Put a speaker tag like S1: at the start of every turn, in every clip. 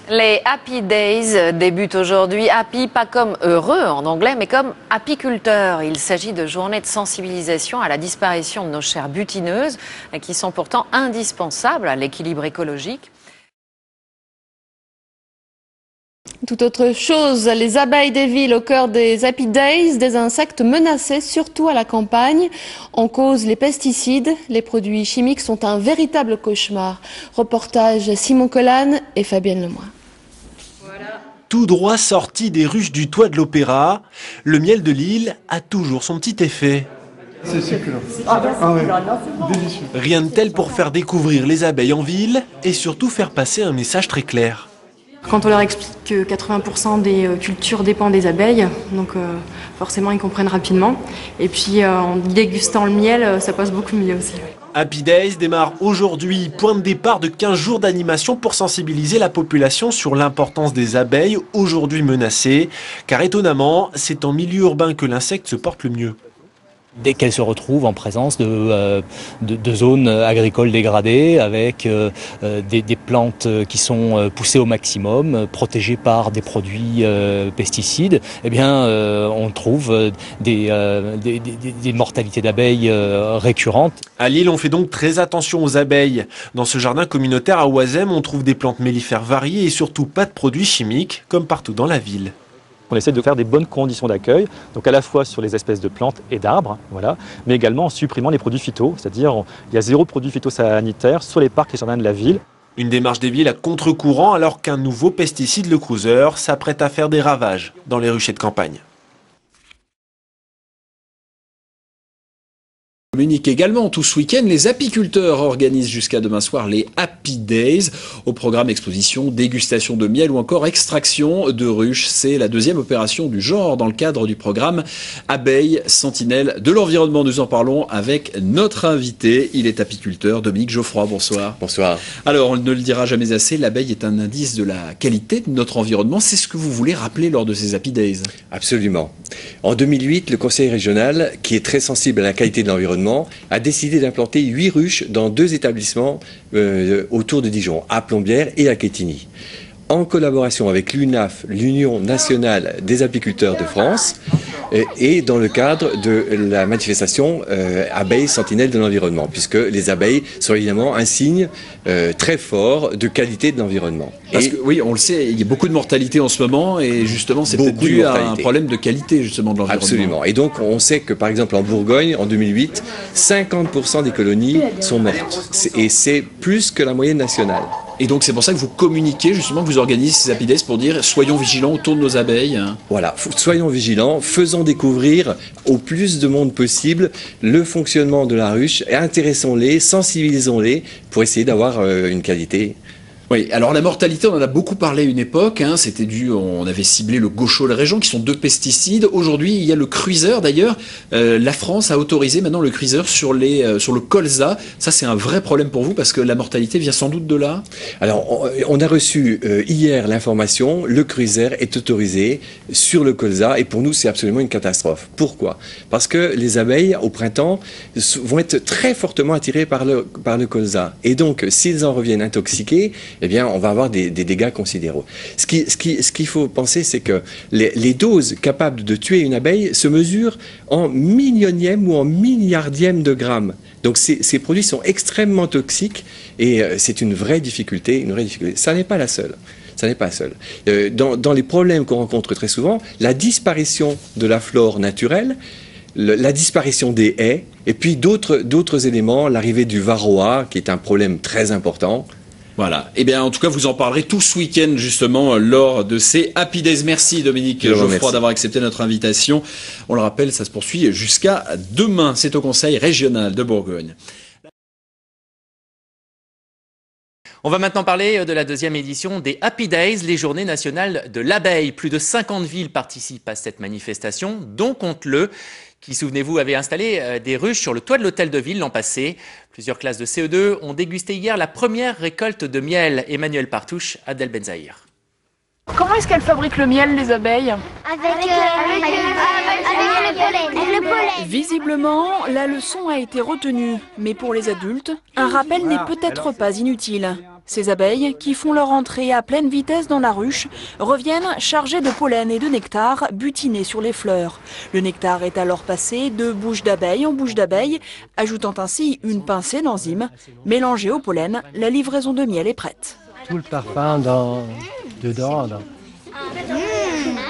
S1: Les Happy Days débutent aujourd'hui. Happy, pas comme heureux en anglais, mais comme apiculteur. Il s'agit de journées de sensibilisation à la disparition de nos chairs butineuses, qui sont pourtant indispensables à l'équilibre écologique.
S2: Tout autre chose, les abeilles des villes au cœur des Happy Days, des insectes menacés, surtout à la campagne. En cause, les pesticides. Les produits chimiques sont un véritable cauchemar. Reportage Simon Collan et Fabienne Lemoyne.
S3: Tout droit sorti des ruches du toit de l'Opéra, le miel de Lille a toujours son petit effet.
S4: C'est succulent. Délicieux.
S3: Rien de tel pour faire découvrir les abeilles en ville et surtout faire passer un message très clair.
S5: Quand on leur explique que 80% des cultures dépendent des abeilles, donc forcément ils comprennent rapidement. Et puis en dégustant le miel, ça passe beaucoup mieux aussi.
S3: Happy Days démarre aujourd'hui, point de départ de 15 jours d'animation pour sensibiliser la population sur l'importance des abeilles aujourd'hui menacées. Car étonnamment, c'est en milieu urbain que l'insecte se porte le mieux.
S6: Dès qu'elles se retrouvent en présence de zones agricoles dégradées, avec des plantes qui sont poussées au maximum, protégées par des produits pesticides, eh bien, on trouve des mortalités d'abeilles récurrentes.
S3: À Lille, on fait donc très attention aux abeilles. Dans ce jardin communautaire à Oisem, on trouve des plantes mellifères variées et surtout pas de produits chimiques, comme partout dans la ville.
S7: On essaie de faire des bonnes conditions d'accueil, donc à la fois sur les espèces de plantes et d'arbres, voilà, mais également en supprimant les produits phyto, c'est-à-dire il y a 0 produit phytosanitaire sur les parcs et jardins de la ville.
S3: Une démarche des villes à contre-courant alors qu'un nouveau pesticide, le Cruiser, s'apprête à faire des ravages dans les ruchers de campagne.
S8: Communique également tout ce week-end, les apiculteurs organisent jusqu'à demain soir les Happy Days. Au programme exposition, dégustation de miel ou encore extraction de ruches. C'est la deuxième opération du genre dans le cadre du programme Abeilles Sentinelles de l'environnement. Nous en parlons avec notre invité. Il est apiculteur, Dominique Geoffroy. Bonsoir.
S9: Bonsoir.
S8: Alors, on ne le dira jamais assez, l'abeille est un indice de la qualité de notre environnement. C'est ce que vous voulez rappeler lors de ces Happy Days.
S9: Absolument. En 2008, le conseil régional, qui est très sensible à la qualité de l'environnement, a décidé d'implanter 8 ruches dans 2 établissements autour de Dijon, à Plombières et à Quetigny. En collaboration avec l'UNAF, l'Union nationale des apiculteurs de France, et dans le cadre de la manifestation Abeilles Sentinelles de l'environnement, puisque les abeilles sont évidemment un signe très fort de qualité de l'environnement.
S8: Parce que oui, on le sait, il y a beaucoup de mortalité en ce moment, et justement c'est peut-être dû à un problème de qualité justement de l'environnement.
S9: Absolument. Et donc on sait que par exemple en Bourgogne, en 2008, 50% des colonies sont mortes. Et c'est plus que la moyenne nationale.
S8: Et donc c'est pour ça que vous communiquez, justement, que vous organisez ces Happy Days pour dire soyons vigilants autour de nos abeilles.
S9: Voilà, soyons vigilants, faisons découvrir au plus de monde possible le fonctionnement de la ruche, et intéressons-les, sensibilisons-les pour essayer d'avoir une qualité.
S8: Oui, alors la mortalité, on en a beaucoup parlé à une époque, hein, c'était dû, on avait ciblé le gaucho et le régent, qui sont 2 pesticides. Aujourd'hui, il y a le Cruiser, d'ailleurs. La France a autorisé maintenant le Cruiser sur le colza. Ça, c'est un vrai problème pour vous, parce que la mortalité vient sans doute de là.
S9: Alors, on a reçu hier l'information, le Cruiser est autorisé sur le colza, et pour nous, c'est absolument une catastrophe. Pourquoi? Parce que les abeilles, au printemps, vont être très fortement attirées par le colza. Et donc, s'ils en reviennent intoxiqués, eh bien, on va avoir des dégâts considérables. Ce qu'il faut penser, c'est que les doses capables de tuer une abeille se mesurent en millionième ou en milliardième de grammes. Donc, ces produits sont extrêmement toxiques, et c'est une vraie difficulté, Ça n'est pas la seule. Ça n'est pas seul. Dans les problèmes qu'on rencontre très souvent, la disparition de la flore naturelle, la disparition des haies, et puis d'autres éléments, l'arrivée du varroa, qui est un problème très important.
S8: Voilà. Eh bien, en tout cas, vous en parlerez tout ce week-end, justement, lors de ces Happy Days. Merci, Dominique Geoffroy, d'avoir accepté notre invitation. On le rappelle, ça se poursuit jusqu'à demain. C'est au Conseil régional de Bourgogne.
S10: On va maintenant parler de la deuxième édition des Happy Days, les journées nationales de l'abeille. Plus de 50 villes participent à cette manifestation, dont Conteleu, qui, souvenez-vous, avait installé des ruches sur le toit de l'hôtel de ville l'an passé. Plusieurs classes de CE2 ont dégusté hier la première récolte de miel. Emmanuel Partouche, Abdel Benzaïr.
S11: Comment est-ce qu'elles fabriquent le miel, les abeilles?
S12: Avec le pollen.
S11: Visiblement, la leçon a été retenue. Mais pour les adultes, un rappel n'est peut-être pas inutile. Ces abeilles, qui font leur entrée à pleine vitesse dans la ruche, reviennent chargées de pollen et de nectar butinés sur les fleurs. Le nectar est alors passé de bouche d'abeille en bouche d'abeille, ajoutant ainsi une pincée d'enzymes. Mélangée au pollen, la livraison de miel est prête.
S13: Tout le parfum dedans.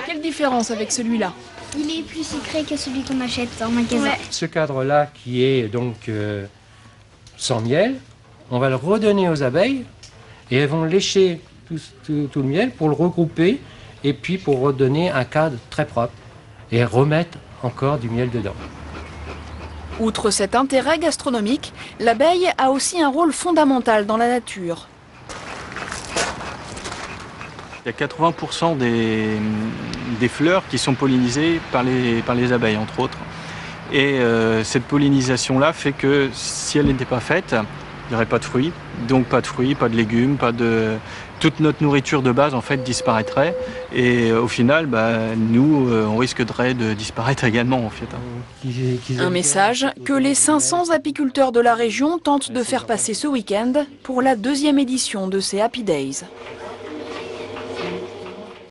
S11: Quelle différence avec celui-là?
S12: Il est plus sucré que celui qu'on achète en magasin. Ouais.
S13: Ce cadre-là qui est donc sans miel, on va le redonner aux abeilles et elles vont lécher tout le miel pour le regrouper et puis pour redonner un cadre très propre et remettre encore du miel dedans.
S11: Outre cet intérêt gastronomique, l'abeille a aussi un rôle fondamental dans la nature.
S14: Il y a 80% des fleurs qui sont pollinisées par les abeilles, entre autres. Et cette pollinisation-là fait que si elle n'était pas faite, il n'y aurait pas de fruits. Donc pas de fruits, pas de légumes, toute notre nourriture de base en fait disparaîtrait. Et au final, nous, on risquerait de disparaître également en fait.
S11: Un message que les 500 apiculteurs de la région tentent de faire passer ce week-end pour la 2e édition de ces Happy Days.